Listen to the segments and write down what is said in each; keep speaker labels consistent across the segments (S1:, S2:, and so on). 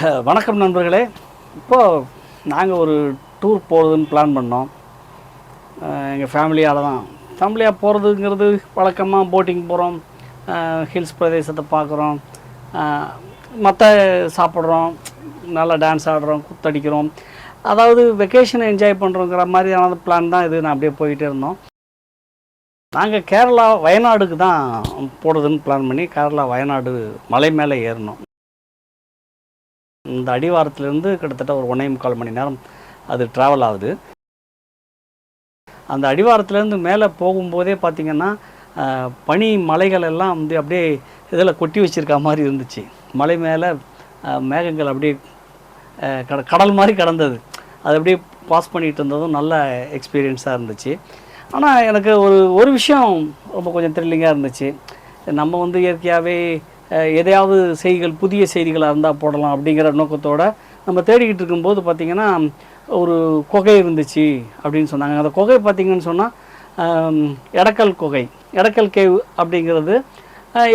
S1: வணக்கம் நண்பர்களே. இப்போது நாங்கள் ஒரு டூர் போகிறதுன்னு பிளான் பண்ணோம். எங்கள் ஃபேமிலியால் தான். ஃபேமிலியாக போகிறதுங்கிறது வழக்கமாக போட்டிங் போகிறோம், ஹில்ஸ் பிரதேசத்தை பார்க்குறோம், மற்ற சாப்பிட்றோம், நல்லா டான்ஸ் ஆடுறோம், குத்தடிக்கிறோம். அதாவது வெக்கேஷனை என்ஜாய் பண்ணுறோங்கிற மாதிரியான பிளான் தான் இது. நான் அப்படியே போயிட்டே இருந்தோம். நாங்கள் கேரளா வயநாடுக்கு தான் போகிறதுன்னு பிளான் பண்ணி கேரளா வயநாடு மலை மேலே ஏறினோம். இந்த அடிவாரத்துலேருந்து கிட்டத்தட்ட ஒரு 1.25 மணி நேரம் அது ட்ராவல் ஆகுது. அந்த அடிவாரத்துலேருந்து மேலே போகும்போதே பார்த்திங்கன்னா பனி மலைகள் எல்லாம் வந்து அப்படியே இதில் கொட்டி வச்சுருக்க மாதிரி இருந்துச்சு. மலை மேலே மேகங்கள் அப்படியே கடல் மாதிரி கடந்தது. அது அப்படியே பாஸ் பண்ணிகிட்டு இருந்ததும் நல்ல எக்ஸ்பீரியன்ஸாக இருந்துச்சு. ஆனால் எனக்கு ஒரு விஷயம் ரொம்ப கொஞ்சம் த்ரில்லிங்காக இருந்துச்சு. நம்ம வந்து இயற்கையாகவே எதையாவது செய்திகள், புதிய செய்திகளாக இருந்தால் போடலாம் அப்படிங்கிற நோக்கத்தோடு நம்ம தேடிக்கிட்டு இருக்கும்போது பார்த்திங்கன்னா ஒரு குகை இருந்துச்சு அப்படின்னு சொன்னாங்க. அந்த குகை பார்த்திங்கன்னு சொன்னால் எடக்கல் குகை, எடக்கல் கேவ் அப்படிங்கிறது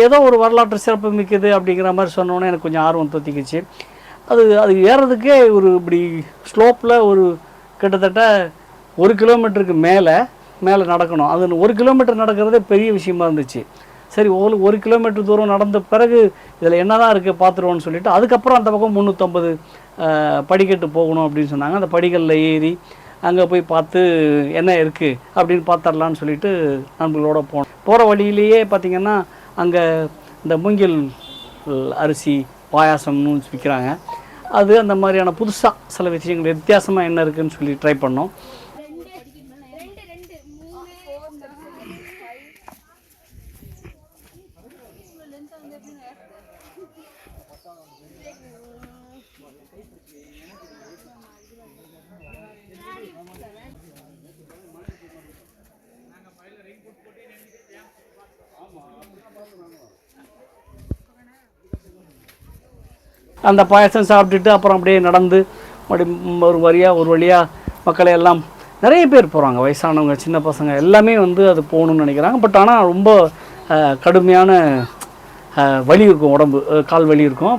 S1: ஏதோ ஒரு வரலாற்று சிறப்பு மிக்கது அப்படிங்கிற மாதிரி சொன்னோன்னே எனக்கு கொஞ்சம் ஆர்வம் தொத்திக்கிச்சு. அது ஏறதுக்கே ஒரு இப்படி ஸ்லோப்பில் ஒரு கிட்டத்தட்ட 1 கிலோமீட்டருக்கு மேலே நடக்கணும். அது 1 கிலோமீட்டர் நடக்கிறதே பெரிய விஷயமா இருந்துச்சு. சரி, 1 கிலோமீட்டர் தூரம் நடந்த பிறகு இதில் என்ன தான் இருக்குது பார்த்துருவோன்னு சொல்லிவிட்டு அதுக்கப்புறம் அந்த பக்கம் 350 படிக்கட்டு போகணும் அப்படின்னு சொன்னாங்க. அந்த படிகளில் ஏறி அங்கே போய் பார்த்து என்ன இருக்குது அப்படின்னு பார்த்துடலான்னு சொல்லிட்டு நண்பர்களோடு போனோம். போகிற வழியிலேயே பார்த்திங்கன்னா அங்கே இந்த மூங்கில் அரிசி பாயாசம்னு விற்கிறாங்க. அது அந்த மாதிரியான புதுசாக சில விஷயங்கள் வித்தியாசமாக என்ன இருக்குதுன்னு சொல்லி ட்ரை பண்ணோம். அந்த பாயசம் சாப்பிட்டுட்டு அப்புறம் அப்படியே நடந்து ஒரு வழியாக மக்களை எல்லாம் நிறைய பேர் போகிறாங்க. வயசானவங்க, சின்ன பசங்க எல்லாமே வந்து அது போகணுன்னு நினைக்கிறாங்க. பட் ஆனால் ரொம்ப கடுமையான வலி இருக்கும், உடம்பு கால் வலி இருக்கும்.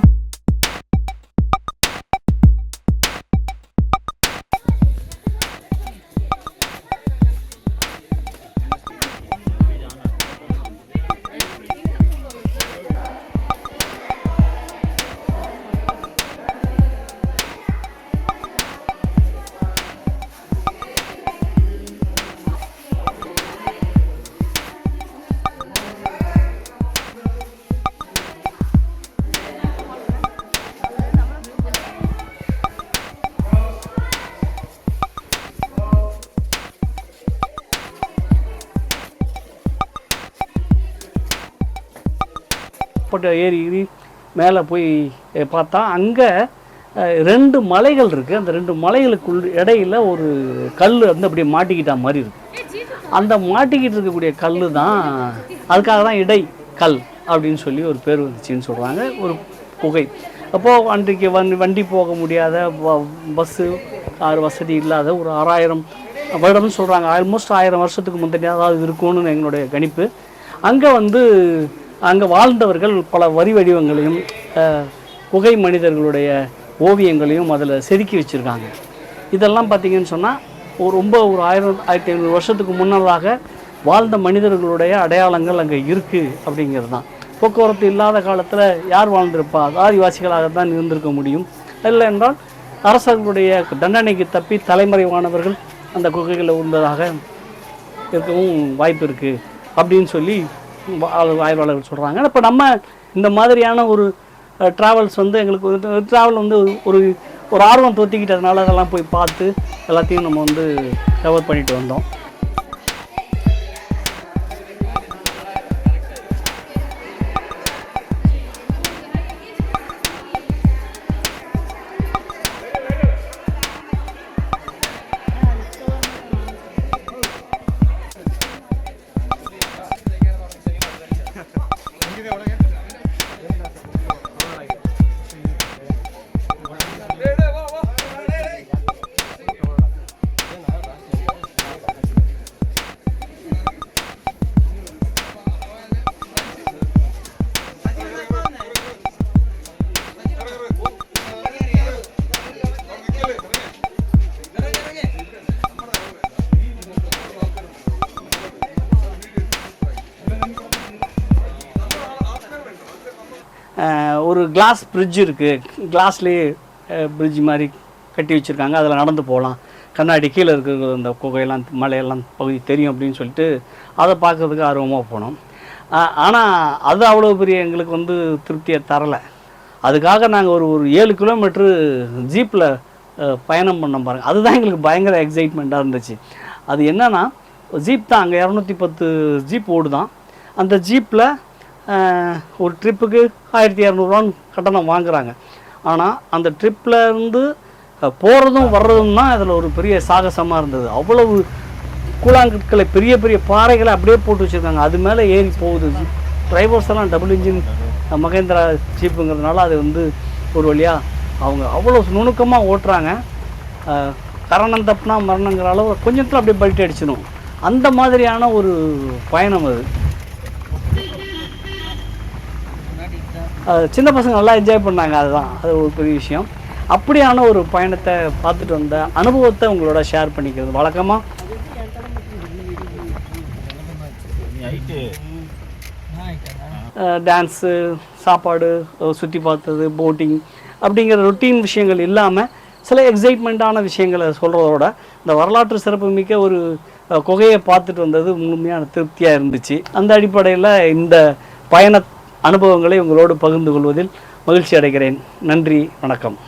S1: ஏறி மேலே போய் பார்த்தா அங்கே 2 மலைகள் இருக்குது. அந்த 2 மலைகளுக்குள் இடையில் ஒரு கல் வந்து அப்படியே மாட்டிக்கிட்ட மாதிரி இருக்குது. அந்த மாட்டிக்கிட்டு இருக்கக்கூடிய கல் தான், அதுக்காக தான் இடை கல் அப்படின்னு சொல்லி ஒரு பேர் வந்துச்சுன்னு சொல்கிறாங்க. ஒரு குகை. அப்போது அன்றைக்கு வண்டி போக முடியாத, பஸ்ஸு கார் வசதி இல்லாத ஒரு 6000 வருடம்னு சொல்கிறாங்க. ஆல்மோஸ்ட் 1000 வருஷத்துக்கு முந்தையதாவது இருக்கும்னு எங்களுடைய கணிப்பு. அங்கே வாழ்ந்தவர்கள் பல வரி வடிவங்களையும் குகை மனிதர்களுடைய ஓவியங்களையும் அதில் செதுக்கி வச்சுருக்காங்க. இதெல்லாம் பார்த்திங்கன்னு சொன்னால் ஒரு 1500 வருஷத்துக்கு முன்னதாக வாழ்ந்த மனிதர்களுடைய அடையாளங்கள் அங்கே இருக்குது அப்படிங்கிறது தான். போக்குவரத்து இல்லாத காலத்தில் யார் வாழ்ந்திருப்பா? ஆதிவாசிகளாக தான் இருந்திருக்க முடியும். இல்லை என்றால் அரசர்களுடைய தண்டனைக்கு தப்பி தலைமறைவானவர்கள் அந்த குகைகளில் இருந்ததாக இருக்கவும் வாய்ப்பு இருக்குது அப்படின்னு சொல்லி ஆய்வாளர்கள் சொல்கிறாங்க. இப்போ நம்ம இந்த மாதிரியான ஒரு ட்ராவல்ஸ் வந்து எங்களுக்கு ட்ராவல் வந்து ஒரு ஆர்வம் தொத்திக்கிட்டதுனால அதெல்லாம் போய் பார்த்து எல்லாத்தையும் நம்ம வந்து கவர் பண்ணிட்டு வந்தோம். ஒரு கிளாஸ் பிரிட்ஜ் இருக்குது, கிளாஸ்லேயே பிரிட்ஜ் மாதிரி கட்டி வச்சுருக்காங்க, அதில் நடந்து போகலாம், கண்ணாடி கீழே இருக்கிற அந்த குகையெல்லாம் மலையெல்லாம் பகுதி தெரியும் அப்படின்னு சொல்லிட்டு அதை பார்க்குறதுக்கு ஆர்வமாக போனோம். ஆனால் அது அவ்வளோ பெரிய எங்களுக்கு திருப்தியை தரலை. அதுக்காக நாங்கள் ஒரு 7 கிலோமீட்ரு ஜீப்பில் பயணம் பண்ணோம் பாருங்கள். அதுதான் எங்களுக்கு பயங்கர எக்ஸைட்மெண்ட்டாக இருந்துச்சு. அது என்னென்னா, ஜீப் தான், அங்கே 210 ஜீப் ஓடுதான். அந்த ஜீப்பில் ஒரு ட்ரிப்புக்கு 1200 கட்டணம் வாங்குகிறாங்க. ஆனால் அந்த ட்ரிப்பில் இருந்து போகிறதும் வர்றதும் தான் அதில் ஒரு பெரிய சாகசமாக இருந்தது. அவ்வளவு கூழாங்கற்களை, பெரிய பெரிய பாறைகளை அப்படியே போட்டு வச்சுருக்காங்க, அது மேலே ஏறி போகுது. டிரைவர்ஸ் எல்லாம் டபுள் இன்ஜின் மகேந்திரா ஜீப்புங்கிறதுனால அது ஒரு வழியாக அவங்க அவ்வளோ நுணுக்கமாக ஓட்டுறாங்க. கரணம் தப்புனா மரணங்கிற அளவு கொஞ்சத்தில் அப்படியே பல்ட்டி அடிச்சிடும். அந்த மாதிரியான ஒரு பயணம் அது. சின்ன பசங்க நல்லா என்ஜாய் பண்ணாங்க, அதுதான் அது ஒரு பெரிய விஷயம். அப்படியான ஒரு பயணத்தை பார்த்துட்டு வந்த அனுபவத்தை உங்களோட ஷேர் பண்ணிக்கிறது வழக்கமாக. டான்ஸு, சாப்பாடு, சுற்றி பார்த்தது, போட்டிங் அப்படிங்கிற ரொட்டீன் விஷயங்கள் இல்லாமல் சில எக்ஸைட்மெண்ட்டான விஷயங்களை சொல்கிறதோட இந்த வரலாற்று சிறப்பு மிக்க ஒரு குகையை பார்த்துட்டு வந்தது முழுமையான திருப்தியாக இருந்துச்சு. அந்த அடிப்படையில் இந்த பயண அனுபவங்களை உங்களோடு பகிர்ந்து கொள்வதில் மகிழ்ச்சி அடைகிறேன். நன்றி, வணக்கம்.